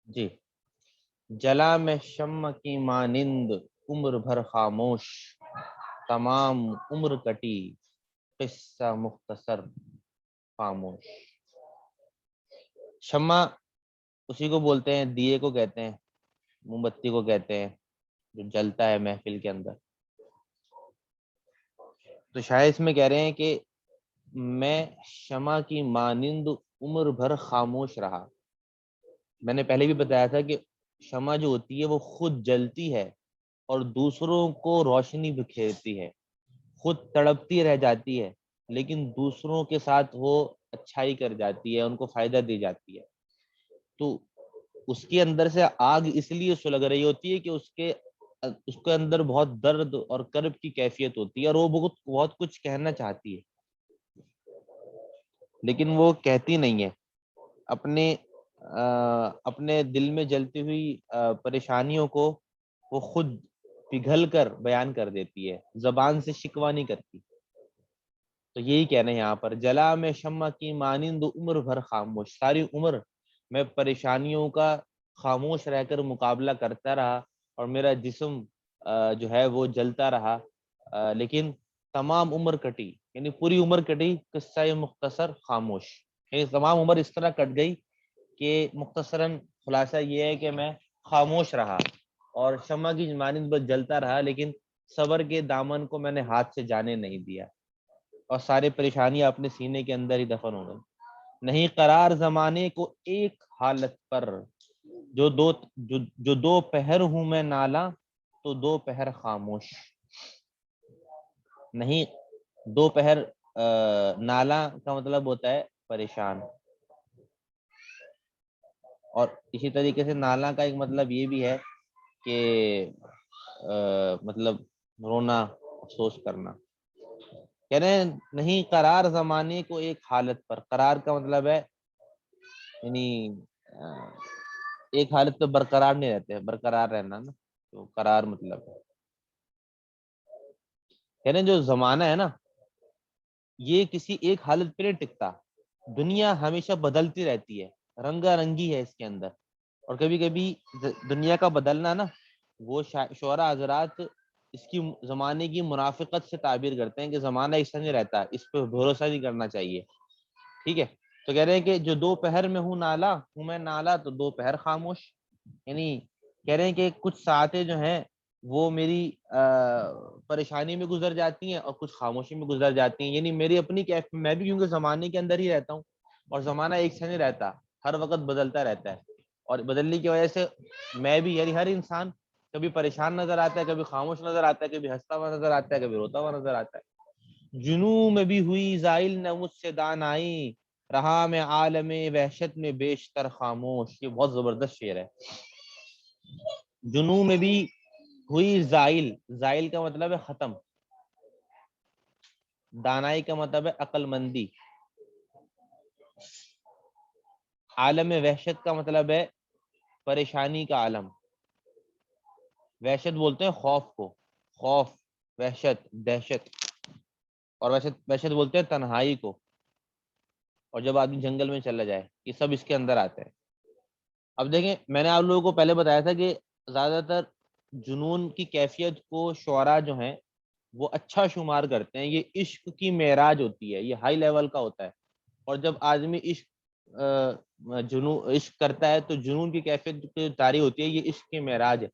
جی، جلا میں شمع کی مانند عمر بھر خاموش، تمام عمر کٹی قصہ مختصر خاموش۔ شمع اسی کو بولتے ہیں، دیے کو کہتے ہیں، موم بتی کو کہتے ہیں، جو جلتا ہے محفل کے اندر۔ تو شاید اس میں کہہ رہے ہیں کہ میں شمع کی مانند عمر بھر خاموش رہا۔ میں نے پہلے بھی بتایا تھا کہ شمع جو ہوتی ہے وہ خود جلتی ہے اور دوسروں کو روشنی بکھیرتی ہے، خود تڑپتی رہ جاتی ہے لیکن دوسروں کے ساتھ وہ اچھائی کر جاتی ہے، ان کو فائدہ دی جاتی ہے۔ تو اس کے اندر سے آگ اس لیے سلگ رہی ہوتی ہے کہ اس کے اندر بہت درد اور کرب کی کیفیت ہوتی ہے، اور وہ بہت کچھ کہنا چاہتی ہے لیکن وہ کہتی نہیں ہے۔ اپنے دل میں جلتی ہوئی پریشانیوں کو وہ خود پگھل کر بیان کر دیتی ہے، زبان سے شکوہ نہیں کرتی۔ تو یہی کہنا ہے یہاں پر، جلا میں شمع کی مانند عمر بھر خاموش، ساری عمر میں پریشانیوں کا خاموش رہ کر مقابلہ کرتا رہا اور میرا جسم جو ہے وہ جلتا رہا، لیکن تمام عمر کٹی، یعنی پوری عمر کٹی قصہ مختصر خاموش، یعنی تمام عمر اس طرح کٹ گئی کہ مختصراً خلاصہ یہ ہے کہ میں خاموش رہا اور شمع کی مانند بس جلتا رہا، لیکن صبر کے دامن کو میں نے ہاتھ سے جانے نہیں دیا اور سارے پریشانیاں اپنے سینے کے اندر ہی دفن ہو گئی۔ نہیں قرار زمانے کو ایک حالت پر، جو دو پہر ہوں میں نالا تو دو پہر خاموش۔ نہیں، دو پہر نالا کا مطلب ہوتا ہے پریشان، اور اسی طریقے سے نالا کا ایک مطلب یہ بھی ہے کہ مطلب رونا، افسوس کرنا۔ کہہ رہے ہیں نہیں قرار زمانے کو ایک حالت پر، قرار کا مطلب ہے یعنی ایک حالت پہ برقرار نہیں رہتے، برقرار رہنا نا، تو قرار مطلب ہے۔ کہہ رہے ہیں جو زمانہ ہے نا یہ کسی ایک حالت پہ نہیں ٹکتا، دنیا ہمیشہ بدلتی رہتی ہے، رنگا رنگی ہے اس کے اندر، اور کبھی کبھی دنیا کا بدلنا نا وہ شعراء حضرات اس کی زمانے کی منافقت سے تعبیر کرتے ہیں کہ زمانہ ایسا نہیں رہتا، اس پہ بھروسہ نہیں کرنا چاہیے، ٹھیک ہے۔ تو کہہ رہے ہیں کہ جو دوپہر میں ہوں میں نالا تو دوپہر خاموش، یعنی کہہ رہے ہیں کہ کچھ ساعتیں جو ہیں وہ میری پریشانی میں گزر جاتی ہیں اور کچھ خاموشی میں گزر جاتی ہیں، یعنی میری اپنی میں بھی کیونکہ زمانے کے اندر ہی رہتا ہوں اور زمانہ ایک سے نہیں رہتا، ہر وقت بدلتا رہتا ہے، اور بدلنے کی وجہ سے میں بھی، یعنی ہر انسان کبھی پریشان نظر آتا ہے، کبھی خاموش نظر آتا ہے، کبھی ہنستا ہوا نظر آتا ہے، کبھی روتا ہوا نظر آتا ہے۔ جنوں میں بھی ہوئی زائل نہ مجھ سے دانائی، رہا میں عالم وحشت میں بیشتر خاموش۔ یہ بہت زبردست شعر ہے۔ جنوں میں بھی ہوئی زائل، زائل کا مطلب ہے ختم، دانائی کا مطلب ہے عقل مندی، عالم وحشت کا مطلب ہے پریشانی کا عالم۔ وحشت بولتے ہیں خوف کو، خوف، وحشت، دہشت، اور وحشت بولتے ہیں تنہائی کو، اور جب آدمی جنگل میں چلا جائے، یہ سب اس کے اندر آتے ہیں۔ اب دیکھیں میں نے آپ لوگوں کو پہلے بتایا تھا کہ زیادہ تر جنون کی کیفیت کو شعراء جو ہیں وہ اچھا شمار کرتے ہیں، یہ عشق کی معراج ہوتی ہے، یہ ہائی لیول کا ہوتا ہے، اور جب آدمی عشق کرتا ہے تو جنون کی کیفیت جو طاری ہوتی ہے یہ عشق کی معراج ہے۔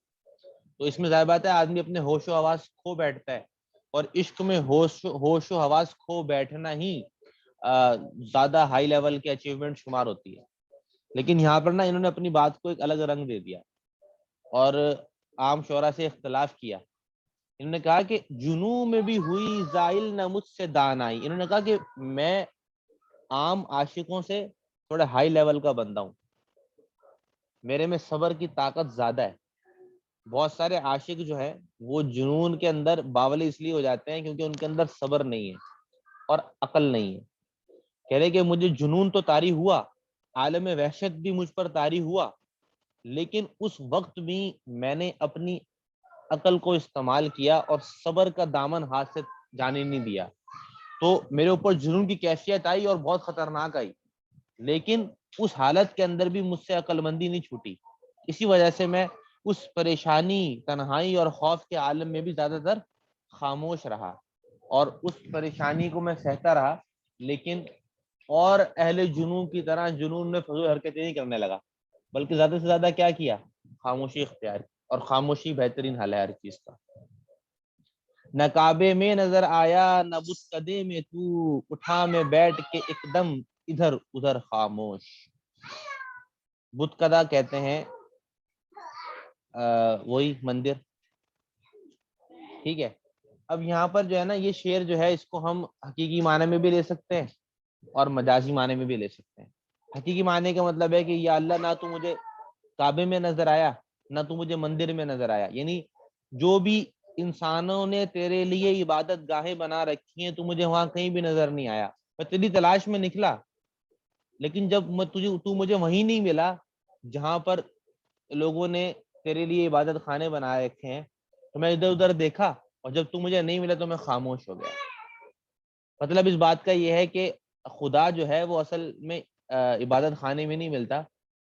تو اس میں ظاہر بات ہے آدمی اپنے ہوش و حواس کھو بیٹھتا ہے، اور عشق میں ہوش و حواس کھو بیٹھنا ہی زیادہ ہائی لیول کی اچیومنٹ شمار ہوتی ہے۔ لیکن یہاں پر نا انہوں نے اپنی بات کو ایک الگ رنگ دے دیا اور عام شعراء سے اختلاف کیا۔ انہوں نے کہا کہ جنوں میں بھی ہوئی زائل نہ مجھ سے دانائی، انہوں نے کہا کہ میں عام عاشقوں سے تھوڑا ہائی لیول کا بندہ ہوں، میرے میں صبر کی طاقت زیادہ ہے۔ بہت سارے عاشق جو ہے وہ جنون کے اندر باولی اس لیے ہو جاتے ہیں کیونکہ ان کے اندر صبر نہیں ہے اور عقل نہیں ہے۔ کہہ رہے کہ مجھے جنون تو طاری ہوا، عالم وحشت بھی مجھ پر طاری ہوا، لیکن اس وقت بھی میں نے اپنی عقل کو استعمال کیا اور صبر کا دامن ہاتھ سے جانے نہیں دیا۔ تو میرے اوپر جنون کی کیفیت آئی اور بہت خطرناک آئی، لیکن اس حالت کے اندر بھی مجھ سے عقل مندی نہیں چھوٹی، اسی وجہ سے میں اس پریشانی، تنہائی اور خوف کے عالم میں بھی زیادہ تر خاموش رہا، اور اس پریشانی کو میں سہتا رہا، لیکن اور اہل جنون کی طرح جنون میں فضول حرکتیں نہیں کرنے لگا، بلکہ زیادہ سے زیادہ کیا کیا، خاموشی اختیار کی، اور خاموشی بہترین حل ہے ہر چیز کا۔ نہ کعبے میں نظر آیا نہ بتکدے میں تو، اٹھا میں بیٹھ کے ایک دم ادھر ادھر خاموش۔ بتکدہ کہتے ہیں وہی مندر، ٹھیک ہے۔ اب یہاں پر جو ہے نا، یہ شعر جو ہے اس کو ہم حقیقی معنی میں بھی لے سکتے ہیں اور مجازی معنی میں بھی لے سکتے ہیں۔ حقیقی معنی کا مطلب ہے کہ یا اللہ، نہ تو مجھے کعبے میں نظر آیا نہ تو مجھے مندر میں نظر آیا، یعنی جو بھی انسانوں نے تیرے لیے عبادت گاہیں بنا رکھی ہیں تو مجھے وہاں کہیں بھی نظر نہیں آیا۔ میں تیری تلاش میں نکلا، لیکن جب تو مجھے وہیں نہیں ملا جہاں پر لوگوں نے تیرے لیے عبادت خانے بنائے رکھے ہیں، تو میں ادھر ادھر دیکھا، اور جب تو مجھے نہیں ملا تو میں خاموش ہو گیا۔ مطلب اس بات کا یہ ہے کہ خدا جو ہے وہ اصل میں عبادت خانے میں نہیں ملتا،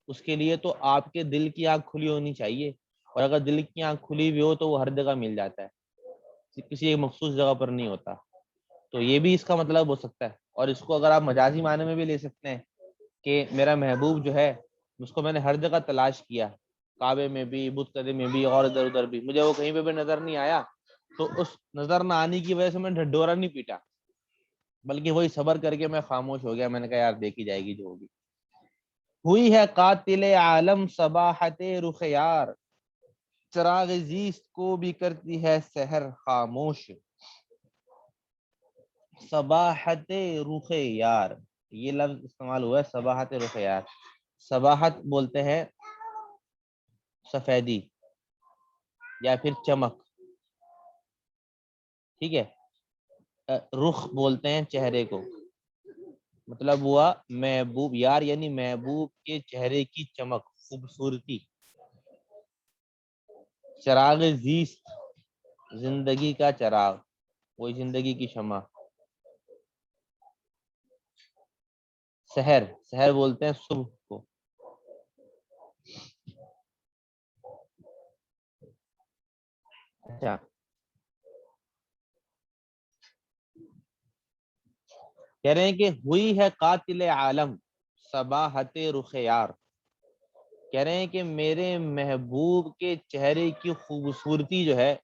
اس کے لیے تو آپ کے دل کی آنکھ کھلی ہونی چاہیے، اور اگر دل کی آنکھ کھلی ہوئی ہو تو وہ ہر جگہ مل جاتا ہے، کسی ایک مخصوص جگہ پر نہیں ہوتا۔ تو یہ بھی اس کا مطلب ہو سکتا ہے، اور اس کو اگر آپ مجازی معنی میں بھی لے سکتے ہیں کہ میرا محبوب جو ہے اس کو میں نے ہر جگہ تلاش کیا، کعبے میں بھی، بت کدے میں بھی، اور ادھر ادھر بھی، مجھے وہ کہیں پہ بھی نظر نہیں آیا، تو اس نظر نہ آنے کی وجہ سے میں ڈھڈورا نہیں پیٹا، بلکہ وہی صبر کر کے میں خاموش ہو گیا۔ میں نے کہا یار دیکھی جائے گی جو ہوگی۔ ہوئی ہے قاتل عالم صباحت رخ یار، چراغ زیست کو بھی کرتی ہے سحر خاموش۔ صباحت رخ یار، یہ لفظ استعمال ہوا ہے، صباحت رخ یار۔ صباحت بولتے ہیں سفیدی یا پھر چمک، ٹھیک ہے۔ رخ بولتے ہیں چہرے کو، مطلب ہوا محبوب یار، یعنی محبوب کے چہرے کی چمک، خوبصورتی۔ چراغ زیست، زندگی کا چراغ، وہی زندگی کی شمع۔ سحر، سحر بولتے ہیں صبح کو۔ اچھا، کہہ رہے ہیں کہ ہوئی ہے قاتل عالم صباحت رخ یار، کہہ رہے ہیں کہ میرے محبوب کے چہرے کی خوبصورتی جو ہے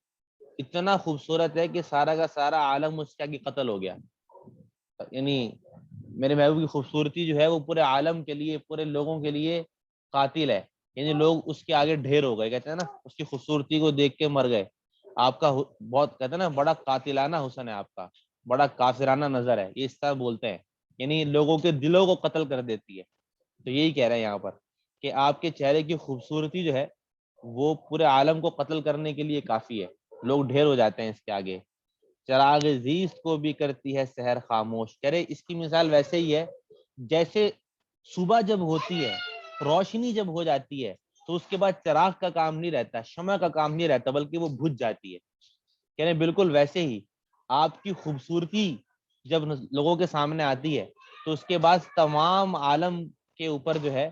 اتنا خوبصورت ہے کہ سارا کا سارا عالم اس کا قتل ہو گیا، یعنی میرے محبوب کی خوبصورتی جو ہے وہ پورے عالم کے لیے، پورے لوگوں کے لیے قاتل ہے، یعنی لوگ اس کے آگے ڈھیر ہو گئے، کہتے ہیں نا اس کی خوبصورتی کو دیکھ کے مر گئے۔ آپ کا بہت، کہتے ہیں نا بڑا قاتلانہ حسن ہے آپ کا، بڑا کافرانہ نظر ہے، یہ اس طرح بولتے ہیں، یعنی لوگوں کے دلوں کو قتل کر دیتی ہے۔ تو یہی کہہ رہے ہیں یہاں پر کہ آپ کے چہرے کی خوبصورتی جو ہے وہ پورے عالم کو قتل کرنے کے لیے کافی ہے، لوگ ڈھیر ہو جاتے ہیں اس کے آگے۔ چراغ زیست کو بھی کرتی ہے سحر خاموش، کہہ رہے اس کی مثال ویسے ہی ہے جیسے صبح جب ہوتی ہے، روشنی جب ہو جاتی ہے تو اس کے بعد چراغ کا کام نہیں رہتا، شمع کا کام نہیں رہتا، بلکہ وہ بجھ جاتی ہے۔ کہہ رہے بالکل ویسے ہی آپ کی خوبصورتی جب لوگوں کے سامنے آتی ہے تو اس کے بعد تمام عالم کے اوپر جو ہے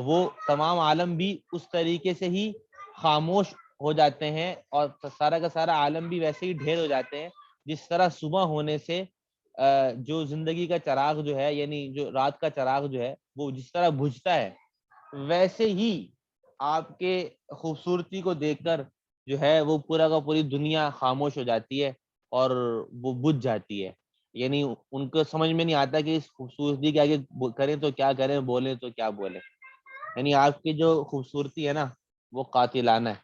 وہ تمام عالم بھی اس طریقے سے ہی خاموش ہو جاتے ہیں، اور سارا کا سارا عالم بھی ویسے ہی ڈھیر ہو جاتے ہیں، جس طرح صبح ہونے سے جو زندگی کا چراغ جو ہے، یعنی جو رات کا چراغ جو ہے وہ جس طرح بجھتا ہے، ویسے ہی آپ کے خوبصورتی کو دیکھ کر جو ہے وہ پورا کا پوری دنیا خاموش ہو جاتی ہے اور وہ بجھ جاتی ہے، یعنی ان کو سمجھ میں نہیں آتا کہ اس خوبصورتی کے آگے کریں تو کیا کریں، بولیں تو کیا بولیں، یعنی آپ کی جو خوبصورتی ہے نا وہ قاتلانہ ہے،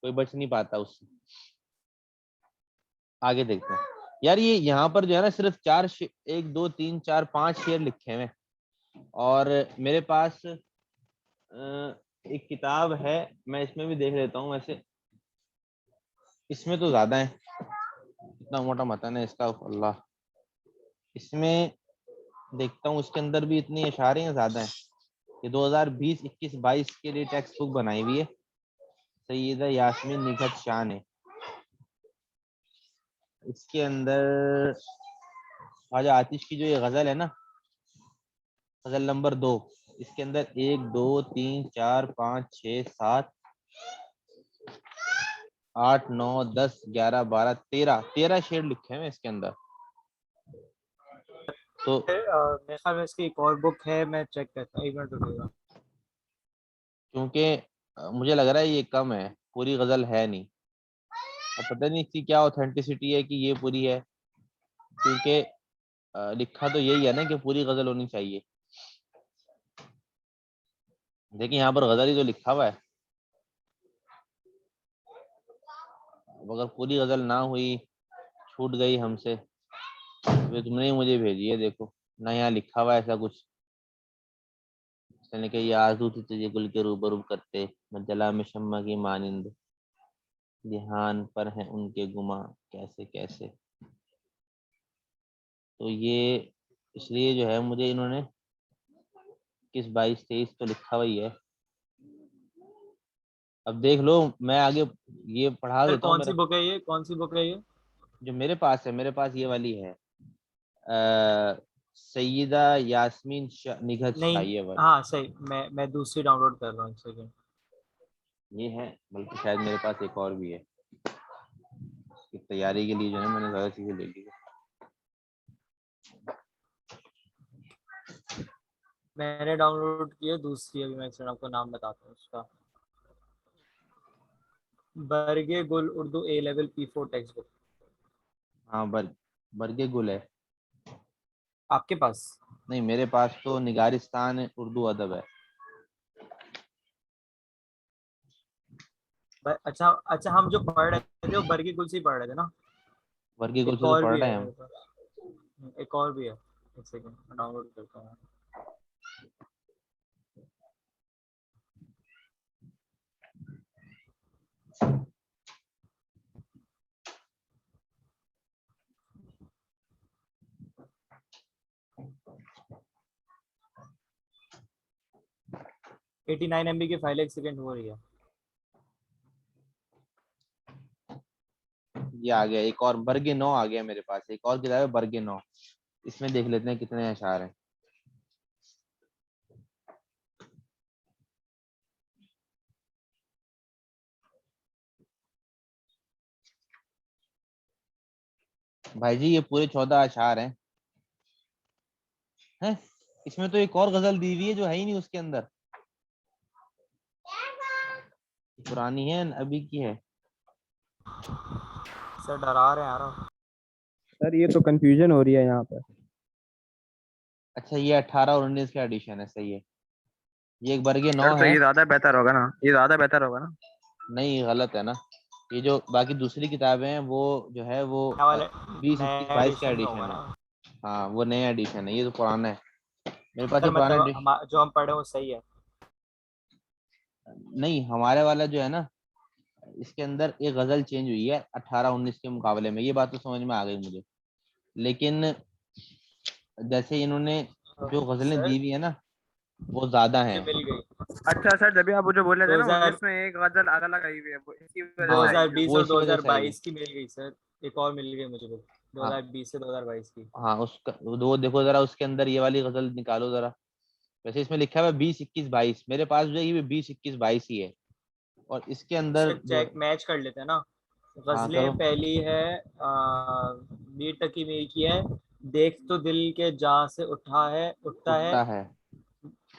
کوئی بچ نہیں پاتا اس سے۔ آگے دیکھتے ہیں یار، یہ یہاں پر جو ہے نا صرف چار ایک دو تین چار پانچ شعر لکھے ہوئے، اور میرے پاس ایک کتاب ہے، میں اس میں بھی دیکھ لیتا ہوں، ویسے اس میں تو زیادہ ہے، اتنا موٹا متن ہے اس کا، اللہ، اس میں دیکھتا ہوں اس کے اندر بھی اتنی اشعاریں ہیں، زیادہ ہیں، یہ 2020-21-22 کے لیے ٹیکسٹ بک بنائی ہوئی ہے، سیدہ یاسمین نگہت شاہ نے۔ اس کے اندر خواجہ آتش کی جو یہ غزل ہے نا، غزل نمبر 2، اس کے اندر 1 2 3 4 5 6 7 8 9 10 11 12 13 شیڈ لکھے ہیں اس کے اندر. تو میرے خیال میں اس کی ایک اور بک ہے, میں چیک کرتا ہوں, ایک منٹ رکیے گا. کیونکہ مجھے لگ رہا ہے یہ کم ہے, پوری غزل ہے نہیں. اب پتہ نہیں اس کی کیا اوتھینٹسٹی ہے کہ یہ پوری ہے, کیونکہ لکھا تو یہی ہے نا کہ پوری غزل ہونی چاہیے. دیکھیں یہاں پر غزل ہی تو لکھا ہوا ہے. اگر پوری غزل نہ ہوئی, چھوٹ گئی ہم سے, تم نے مجھے بھیجی ہے, دیکھو نہ یہاں لکھا ہوا ایسا کچھ. اس نے کہ یہ آرزو تھی تجھے گل کے روبرو کرتے, میں جلا میں شمع کی مانند, دھیان پر ہیں ان کے گماں کیسے کیسے. تو یہ اس لیے جو ہے مجھے انہوں نے 21 22 23 تو لکھا ہوا ہی ہے. اب دیکھ لو, میں آگے یہ پڑھا دیتا ہوں. کون سی بک ہے یہ, کون سی بک ہے یہ جو میرے پاس ہے, میرے پاس یہ والی ہے, سیدہ یاسمین نگہت نہیں, شاہی والی. ہاں صحیح, میں دوسری ڈاؤن لوڈ کر رہا ہوں, ایک سیکنڈ. یہ ہے, بلکہ شاید میرے پاس ایک اور بھی ہے. اس کی تیاری کے لیے جو ہے میں نے زیادہ چیزیں لے لی. میں نے ڈاؤن لوڈ کی ہے دوسری, ابھی میں آپ کو نام بتاتا ہوں اس کا. برگ گل اردو اے لیول P4 ٹیکسٹ بک. ہاں برگے گل ہے. آپ کے پاس نہیں, میرے پاس تو نگارستان اردو ادب ہے. اچھا اچھا, ہم جو پڑھ رہے تھے وہ برگی گل سے ہی پڑھ رہے تھے نا. برگے گل ایک سے تو اور پڑھ بھی رہے ہے ہیں ہم. میرے پاس, ایک اور بھی ہے, ایک سیکنڈ میں ڈاؤن لوڈ کرتا ہوں. ایٹی 9 MB کی فائل, ایک سیکنڈ ہو رہی ہے. یہ آ گیا ایک اور, برگے 9 آ گیا میرے پاس. ایک اور کتاب ہے برگے 9, اس میں دیکھ لیتے ہیں کتنے اشعار ہیں. بھائی جی یہ پورے 14 اشعار ہیں. اس میں تو ایک اور غزل دی ہوئی ہے جو ہے ہی نہیں اس کے اندر, پرانی ہے ابھی کی ہے. سر ڈرا رہے ہیں یار. سر یہ تو کنفیوژن ہو رہی ہے یہاں پہ. اچھا یہ 18 اور 19 کا ایڈیشن ہے, صحیح ہے. یہ ایک برگے 9 سر تو ہے. یہ زیادہ بہتر ہوگا نا, یہ زیادہ بہتر ہوگا نا. نہیں غلط ہے نا, یہ جو باقی دوسری کتابیں ہیں وہ جو ہے وہ 20 نئے 21 22 کا ایڈیشن میں ہوگا ایڈیشن ہے. نا ہاں وہ نیا ایڈیشن ہے, یہ تو پرانا ہے. میرے پاس سر, یہ پرانا مطلب ایڈیشن جو ہم پڑھے وہ صحیح ہے. نہیں, ہمارے والا جو ہے نا اس کے اندر ایک غزل چینج ہوئی ہے 18 19 کے مقابلے میں, یہ بات تو سمجھ میں آ گئی مجھے. لیکن جیسے انہوں نے جو غزلیں سر دی ہوئی ہیں نا وہ زیادہ مجھے ہیں. مل گئی. اچھا سر, جب آپ جو بول رہے تھے نا 2000 19 میں ایک غزل الگ آئی ہوئی ہے, وہ اسی وجہ دو سے ہاں ہزار آئی ہے. بیس وہ اور اسی وجہ سے آئی ہے. 2022 کی مل گئی سر, ایک اور مل گئی مجھے بک, ہاں 2020 سے 2022 کی. ہاں, اس کا وہ دیکھو ذرا, اس کے اندر یہ والی غزل نکالو ذرا. ویسے اس میں لکھا ہوا ہے 20 21 22, میرے پاس جو ہے یہ 20 21 22 ہی ہے. اور اس کے اندر سر جو, چیک میچ کر لیتے ہیں نا. ہاں غزلیں کرو, پہلی ہے میر تقی میر کی ہے, دیکھ تو دل کے جہاں سے اٹھا ہے, اٹھتا ہے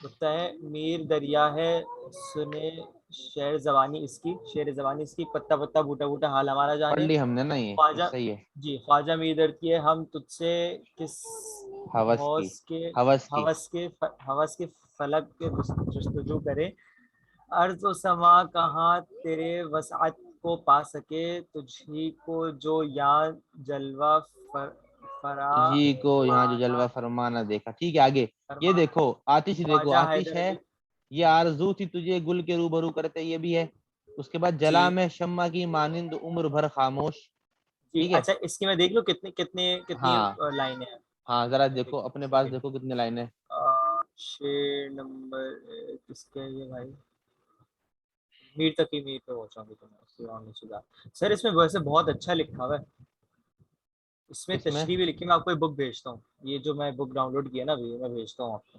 اٹھتا ہے, میر دریا ہے سنے شعر زبانی اس کی, شعر زبانی اس کی, پتا پتا بوٹا بوٹا حال ہمارا پڑھ جانے. لی ہم نے نا, یہ خواجہ, صحیح ہے. جی خواجہ میر در کی ہے, ہم تجھ سے کس حوث کی, ہوس کے فلک کے جستجو کرے, ارض و سما کہاں تیرے وسعت کو پا سکے, تجھی کو جو یہاں جلوہ جی کو یہاں جو جلوہ فرمانا دیکھا. ٹھیک ہے آگے یہ دیکھو, آتش دیکھو, خواجہ آتش حیدر ہے, علی. یہ آرزو تھی تجھے گل کے روبرو کرتے, یہ بھی ہے. اس کے بعد جی جلا میں شمع کی مانند عمر بھر خاموش. جی ٹھیک ہے, اچھا, اس کی میں دیکھ لوں کتنی ہاں لائن ہے. ہاں ذرا دیکھو اپنے پاس, دیکھو کتنے لائن ہے. شعر نمبر کس کے یہ بھائی, میر تقی میر پہ پہنچا ہوں. سر اس میں ویسے بہت اچھا لکھا ہوا ہے, اس میں تشریح بھی لکھی. میں آپ کو ایک بک بھیجتا ہوں, یہ جو میں بک ڈاؤن لوڈ کیا نا ابھی, میں بھیجتا ہوں آپ کو.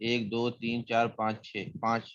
1 2 3 4 5 6, 5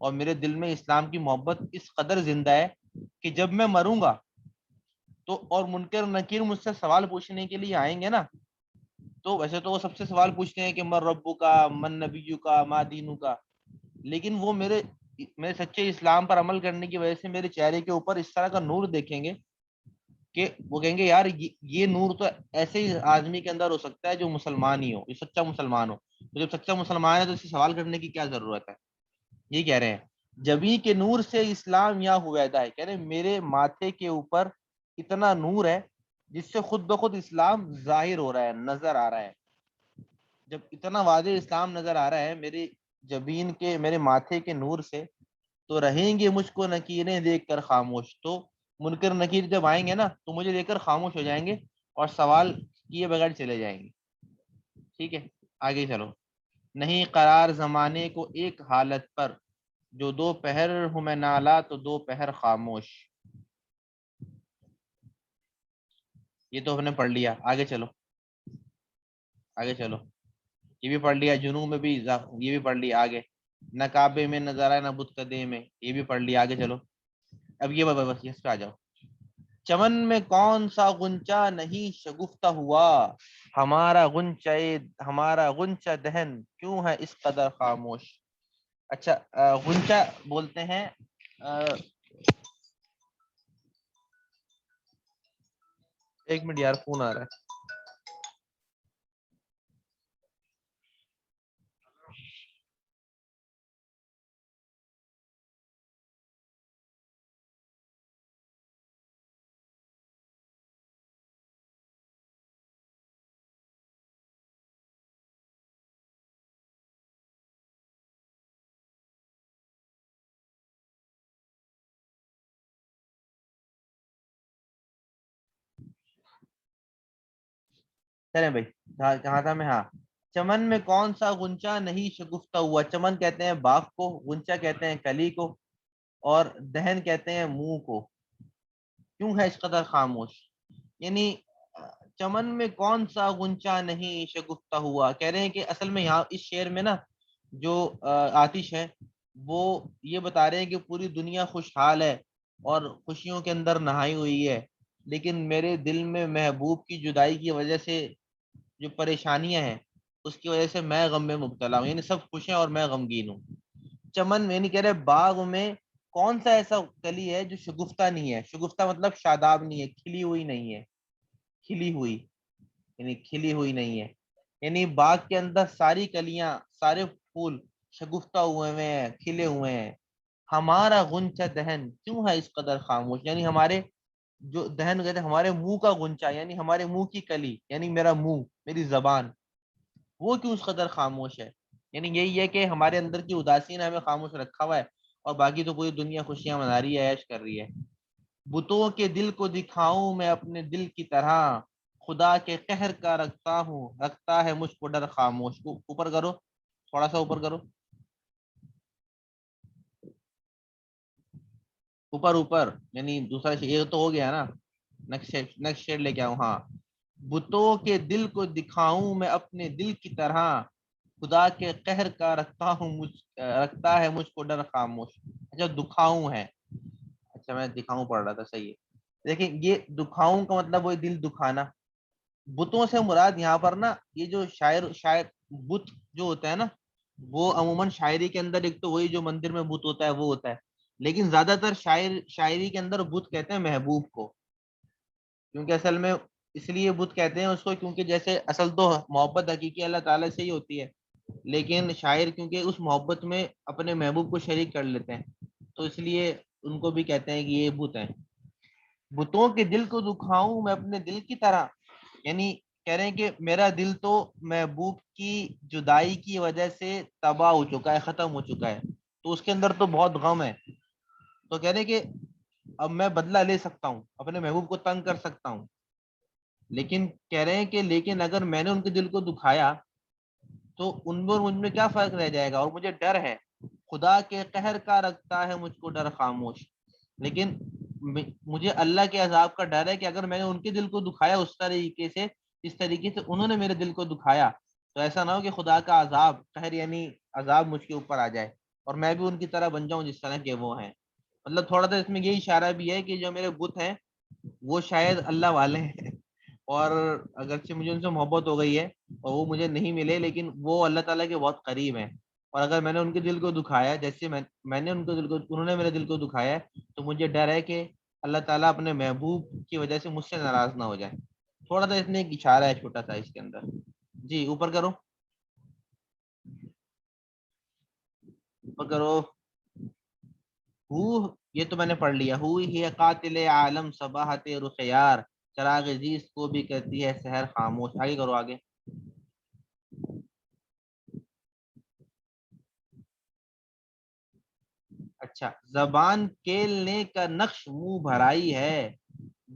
اور میرے دل میں اسلام کی محبت اس قدر زندہ ہے کہ جب میں مروں گا تو اور منکر نکیر مجھ سے سوال پوچھنے کے لیے آئیں گے نا، تو ویسے تو وہ سب سے سوال پوچھتے ہیں کہ من ربو کا، من نبیو کا، ما دینو کا، لیکن وہ میرے سچے اسلام پر عمل کرنے کی وجہ سے میرے چہرے کے اوپر اس طرح کا نور دیکھیں گے کہ وہ کہیں گے یار یہ نور تو ایسے ہی آدمی کے اندر ہو سکتا ہے جو مسلمان ہی ہو، یہ سچا مسلمان ہو، تو جب سچا مسلمان ہے تو اسے سوال کرنے کی کیا ضرورت ہے. یہ کہہ رہے ہیں جبی کے نور سے اسلام یا ہویدا ہے، کہہ رہے ہیں میرے ماتھے کے اوپر اتنا نور ہے جس سے خود بخود اسلام ظاہر ہو رہا ہے، نظر آ رہا ہے. جب اتنا واضح اسلام نظر آ رہا ہے میری جبین کے، میرے ماتھے کے نور سے، تو رہیں گے مجھ کو نکیریں دیکھ کر خاموش. تو منکر نکیر جب آئیں گے نا تو مجھے دیکھ کر خاموش ہو جائیں گے اور سوال کیے بغیر چلے جائیں گے. ٹھیک ہے آگے چلو. نہیں قرار زمانے کو ایک حالت پر، جو دو پہر ہوں میں نالا تو دو پہر خاموش. یہ تو ہم نے پڑھ لیا. آگے چلو آگے چلو. یہ بھی پڑھ لیا. جنوب میں بھی یہ بھی پڑھ لیا. آگے نہ کعبے میں نہ ذرا نہ بت قدے میں، یہ بھی پڑھ لیا. آگے چلو. اب یہ بس اس پہ آ جاؤ. چمن میں کون سا غنچہ نہیں شگفتہ ہوا، ہمارا غنچہ دہن کیوں ہے اس قدر خاموش. اچھا غنچہ بولتے ہیں ایک منٹ یار فون آ رہا ہے. چلیں بھائی کہاں تھا میں. ہاں چمن میں کون سا غنچہ نہیں شگفتہ ہوا. چمن کہتے ہیں باغ کو، غنچہ کہتے ہیں کلی کو، اور دہن کہتے ہیں منہ کو. کیوں ہے اس قدر خاموش، یعنی چمن میں کون سا غنچہ نہیں شگفتہ ہوا. کہہ رہے ہیں کہ اصل میں یہاں اس شعر میں نا جو آتش ہے وہ یہ بتا رہے ہیں کہ پوری دنیا خوشحال ہے اور خوشیوں کے اندر نہائی ہوئی ہے، لیکن میرے دل میں محبوب کی جدائی کی وجہ سے جو پریشانیاں ہیں اس کی وجہ سے میں غم میں مبتلا ہوں. یعنی سب خوش ہیں اور میں غمگین ہوں. چمن میں نہیں کہہ رہے باغ میں کون سا ایسا کلی ہے جو شگفتہ نہیں ہے. شگفتہ مطلب شاداب نہیں ہے، کھلی ہوئی نہیں ہے. کھلی ہوئی یعنی کھلی ہوئی نہیں ہے، یعنی باغ کے اندر ساری کلیاں، سارے پھول شگفتہ ہوئے ہیں، کھلے ہوئے ہیں. ہمارا غنچہ دہن کیوں ہے اس قدر خاموش، یعنی ہمارے جو دہن کہتے ہیں ہمارے منہ کا غنچہ، یعنی ہمارے منہ کی کلی، یعنی میرا منہ، میری زبان، وہ کیوں اس قدر خاموش ہے. یعنی یہی ہے کہ ہمارے اندر کی اداسی نے ہمیں خاموش رکھا ہوا ہے اور باقی تو پوری دنیا خوشیاں منا رہی ہے، عیش کر رہی ہے. بتوں کے دل کو دکھاؤں میں اپنے دل کی طرح، خدا کے قہر کا رکھتا ہے مجھ کو ڈر خاموش. اوپر کرو تھوڑا سا، اوپر کرو، اوپر یعنی دوسرا یہ تو ہو گیا نا. نیکسٹ شیڈ لے کے آؤں. ہاں بتوں کے دل کو دکھاؤں میں اپنے دل کی طرح، خدا کے قہر کا رکھتا ہے مجھ کو ڈر خاموش. اچھا دکھاؤں ہے، اچھا میں دکھاؤں پڑھ رہا تھا، صحیح ہے. دیکھیں یہ دکھاؤں کا مطلب وہی دل دکھانا. بتوں سے مراد یہاں پر نا یہ جو شاعر بت جو ہوتا ہے نا وہ عموماً شاعری کے اندر ایک تو وہی جو مندر میں بت ہوتا ہے وہ ہوتا ہے، لیکن زیادہ تر شاعری کے اندر بت کہتے ہیں محبوب کو. کیونکہ اصل میں اس لیے بت کہتے ہیں اس کو کیونکہ جیسے اصل تو محبت حقیقی اللہ تعالیٰ سے ہی ہوتی ہے، لیکن شاعر کیونکہ اس محبت میں اپنے محبوب کو شریک کر لیتے ہیں تو اس لیے ان کو بھی کہتے ہیں کہ یہ بت ہیں. بتوں کے دل کو دکھاؤں میں اپنے دل کی طرح، یعنی کہہ رہے ہیں کہ میرا دل تو محبوب کی جدائی کی وجہ سے تباہ ہو چکا ہے، ختم ہو چکا ہے، تو اس کے اندر تو بہت غم ہے. تو کہہ رہے ہیں کہ اب میں بدلہ لے سکتا ہوں، اپنے محبوب کو تنگ کر سکتا ہوں، لیکن کہہ رہے ہیں کہ لیکن اگر میں نے ان کے دل کو دکھایا تو ان میں اور مجھ میں کیا فرق رہ جائے گا. اور مجھے ڈر ہے، خدا کے قہر کا رکھتا ہے مجھ کو ڈر خاموش. لیکن مجھے اللہ کے عذاب کا ڈر ہے کہ اگر میں نے ان کے دل کو دکھایا اس طریقے سے جس طریقے سے انہوں نے میرے دل کو دکھایا تو ایسا نہ ہو کہ خدا کا عذاب، قہر یعنی عذاب مجھ کے اوپر آ جائے اور میں بھی ان کی طرح بن جاؤں جس طرح کے وہ ہیں. مطلب تھوڑا سا اس میں یہ اشارہ بھی ہے کہ جو میرے بت ہیں وہ شاید اللہ والے ہیں اور اگرچہ مجھے ان سے محبت ہو گئی ہے اور وہ مجھے نہیں ملے لیکن وہ اللہ تعالیٰ کے بہت قریب ہیں. اور اگر میں نے ان کے دل کو دکھایا جیسے میں نے ان کے دل کو انہوں نے میرے دل کو دکھایا ہے تو مجھے ڈر ہے کہ اللہ تعالیٰ اپنے محبوب کی وجہ سے مجھ سے ناراض نہ ہو جائے. تھوڑا سا اس میں ایک اشارہ ہے چھوٹا سا اس کے اندر. جی اوپر کرو اوپر کرو. یہ تو میں نے پڑھ لیا. ہی قاتل عالم صباحت رخیار چراغ زیست کو بھی کرتی ہے سحر خاموش. آگے کرو آگے. اچھا زبان کیلنے کا نقش منہ بھرائی ہے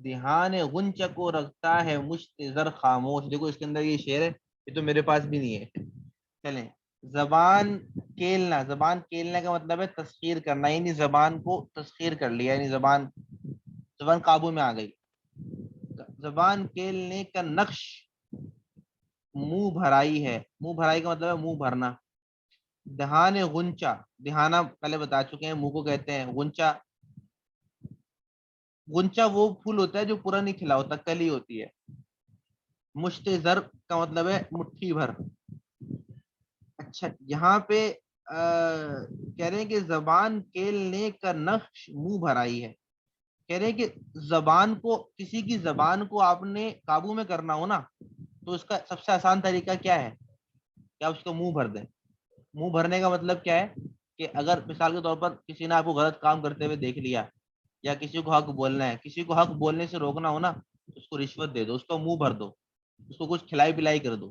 دھیان غنچہ کو رکھتا ہے مشت زر خاموش. دیکھو اس کے اندر یہ شعر ہے یہ تو میرے پاس بھی نہیں ہے. چلیں زبان کیلنا کا مطلب ہے تسخیر کرنا یعنی زبان کو تسخیر کر لیا یعنی زبان قابو میں آ گئی. زبان کیلنے کا نقش منہ بھرائی ہے. منہ بھرائی کا مطلب ہے منہ بھرنا. دہان غنچہ دہانہ پہلے بتا چکے ہیں منہ کو کہتے ہیں. غنچہ وہ پھول ہوتا ہے جو پورا نہیں کھلا ہوتا کلی ہوتی ہے. مشت زر کا مطلب ہے مٹھی بھر. اچھا یہاں پہ کہہ رہے ہیں کہ زبان کیلنے کا نقش منہ بھرائی ہے. کہہ رہے ہیں کہ زبان کو کسی کی زبان کو آپ نے قابو میں کرنا ہو نا تو اس کا سب سے آسان طریقہ کیا ہے کہ آپ اس کو منہ بھر دیں. منہ بھرنے کا مطلب کیا ہے کہ اگر مثال کے طور پر کسی نے آپ کو غلط کام کرتے ہوئے دیکھ لیا یا کسی کو حق بولنا ہے کسی کو حق بولنے سے روکنا ہو نا تو اس کو رشوت دے دو اس کو منہ بھر دو اس کو کچھ کھلائی پلائی کر دو.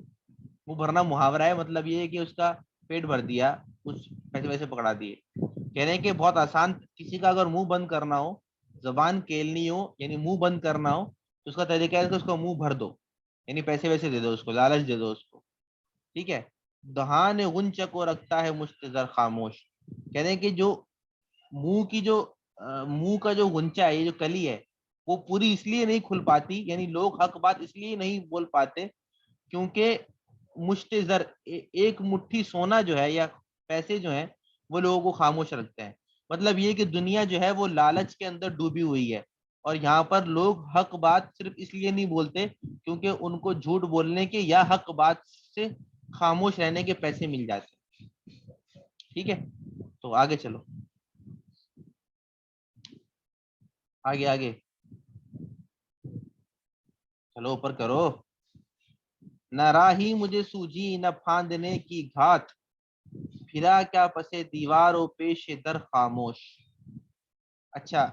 منہ بھرنا محاورہ ہے مطلب یہ ہے کہ اس کا پیٹ بھر دیا کچھ پیسے ویسے پکڑا دیے. کہہ رہے ہیں کہ بہت آسان کسی کا اگر منہ بند کرنا ہو زبان کیلنی ہو یعنی منہ بند کرنا ہو تو اس کا طریقہ ہے کہ اس کو منہ بھر دو یعنی پیسے ویسے دے دو اس کو لالچ دے دو اس کو. ٹھیک ہے. دہان غنچہ کو رکھتا ہے مشتزر خاموش. کہہ رہے ہیں کہ جو منہ کا جو غنچہ ہے یہ جو کلی ہے وہ پوری اس لیے نہیں کھل پاتی یعنی لوگ حق بات اس لیے نہیں بول پاتے کیونکہ مشتزر ایک مٹھی سونا جو ہے یا پیسے جو ہیں وہ لوگوں کو خاموش رکھتے ہیں. مطلب یہ کہ دنیا جو ہے وہ لالچ کے اندر ڈوبی ہوئی ہے اور یہاں پر لوگ حق بات صرف اس لیے نہیں بولتے کیونکہ ان کو جھوٹ بولنے کے یا حق بات سے خاموش رہنے کے پیسے مل جاتے ہیں. ٹھیک ہے تو آگے چلو آگے چلو اوپر کرو. نہ راہی مجھے سوجی نہ پھاندنے کی گھات پھرا کیا پسے دیوار و پیش در خاموش. اچھا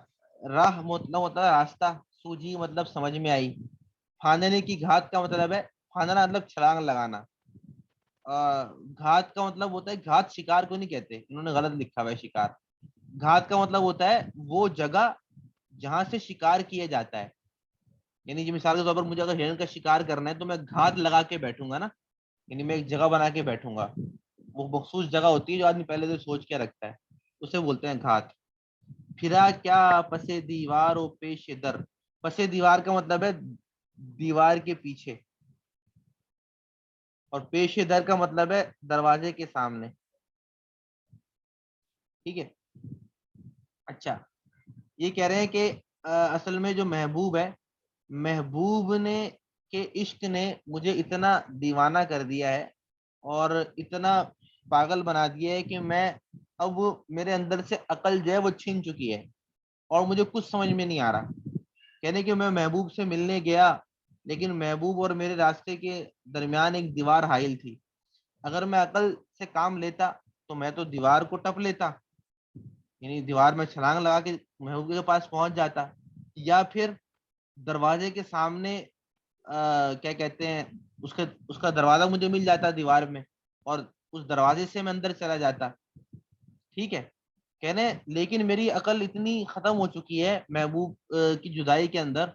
راہ مطلب ہوتا ہے راستہ سوجی مطلب سمجھ میں آئی. پھاندنے کی گھات کا مطلب ہے پھاندنا مطلب چھلانگ لگانا. گھات کا مطلب ہوتا ہے گھات شکار کو نہیں کہتے انہوں نے غلط لکھا ہوا ہے شکار. گھات کا مطلب ہوتا ہے وہ جگہ جہاں سے شکار کیا جاتا ہے یعنی جو مثال کے طور پر مجھے اگر ہرن کا شکار کرنا ہے تو میں گھات لگا کے بیٹھوں گا نا یعنی میں ایک جگہ بنا کے بیٹھوں گا. وہ مخصوص جگہ ہوتی ہے جو آدمی پہلے سے سوچ کے رکھتا ہے اسے بولتے ہیں گھات. پھرا کیا پسے دیوار و پیش در. پسے دیوار کا مطلب ہے دیوار کے پیچھے اور پیش در کا مطلب ہے دروازے کے سامنے. ٹھیک ہے. اچھا یہ کہہ رہے ہیں کہ اصل میں جو محبوب ہے محبوب نے کہ عشق نے مجھے اتنا دیوانہ کر دیا ہے اور اتنا پاگل بنا دیا ہے کہ میں اب میرے اندر سے عقل جو ہے وہ چھن چکی ہے اور مجھے کچھ سمجھ میں نہیں آ رہا. کہنے کہ میں محبوب سے ملنے گیا لیکن محبوب اور میرے راستے کے درمیان ایک دیوار حائل تھی. اگر میں عقل سے کام لیتا تو میں تو دیوار کو ٹپ لیتا یعنی دیوار میں چھلانگ لگا کے محبوب کے پاس پہنچ جاتا یا پھر دروازے کے سامنے کیا کہتے ہیں اس کا دروازہ مجھے مل جاتا دیوار میں اور اس دروازے سے میں اندر چلا جاتا. ٹھیک ہے. کہنے لیکن میری عقل اتنی ختم ہو چکی ہے محبوب کی جدائی کے اندر